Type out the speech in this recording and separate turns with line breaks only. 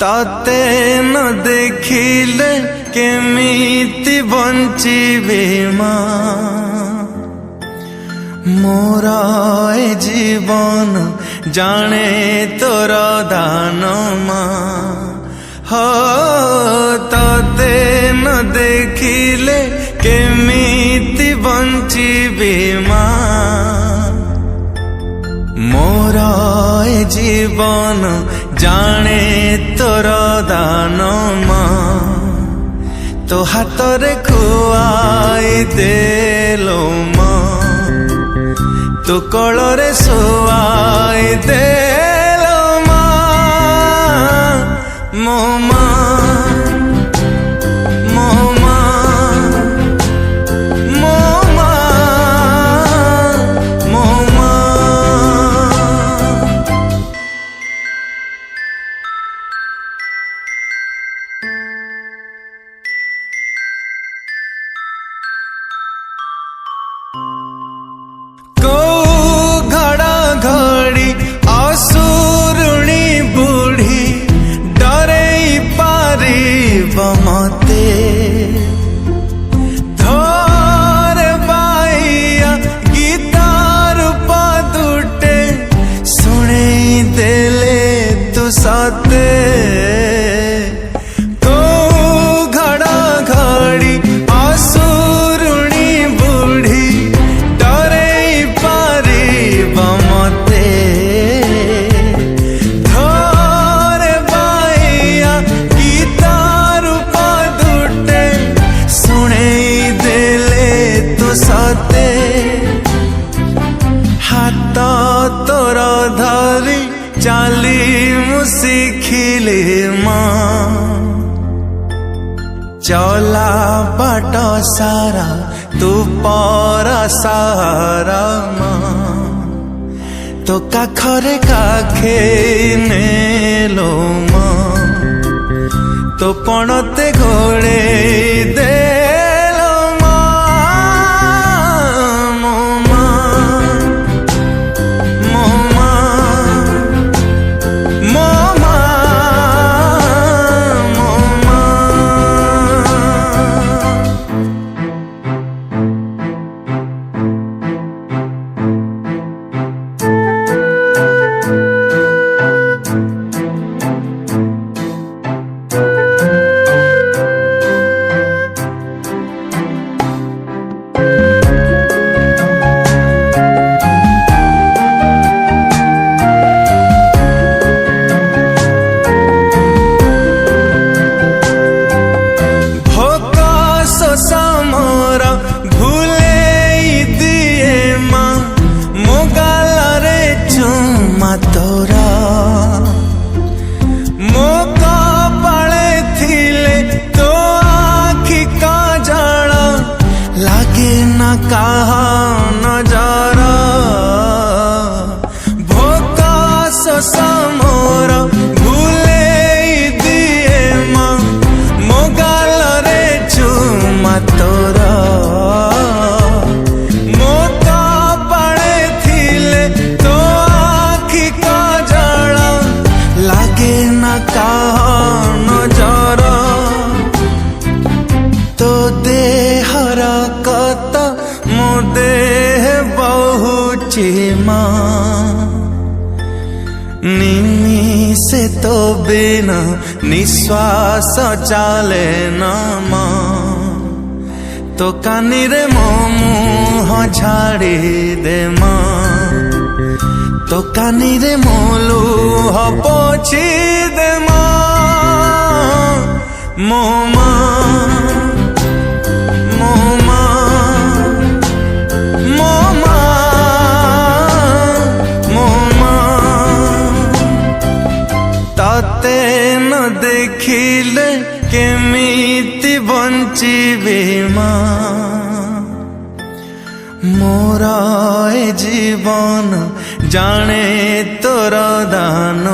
ताते न देखिले केमिति बंचिबे माँ मोर ए जीवन जाने तोर दान माँ हो ताते न देखिले केमिति बंचिबे माँ मोर ए जीवन जाने तोर दान माँ तो हाथरे खुआई देलो माँ तो कोଳରେ सुआई देलो माँ मो माँ मो माँ मो माँ मो माँ मते धर बाइया गीतार पादुटे सुने देले तू साते को घड़ा घड़ी आसुरुणी बूढ़ी डरे पारी बमते साते हाथ तोर धरी चाली मुसिखिले माँ चला बाट सारा तू पर सारा माँ तो काखरे काखे नेलो माँ तो पणते घोड़े दे तोरा मो कपाळे थिले तो आखि का जाला लागे ना कहा नजारा भोका समोर भूले दिए माँ मो गाल रे चुमा तोरा नजारा तो देहर कत मो देह बहुची माँ निमिषे तो बिना निश्वास चाले न माँ तो कानी रे मो मुँह झाड़ी दे माँ तो कानी रे मोलू पोछी दे माँ मो माँ मो माँ मो माँ मो माँ ताते न देखिले केमिति बंचिबे माँ मोर ए जीवन जाने तोर दान।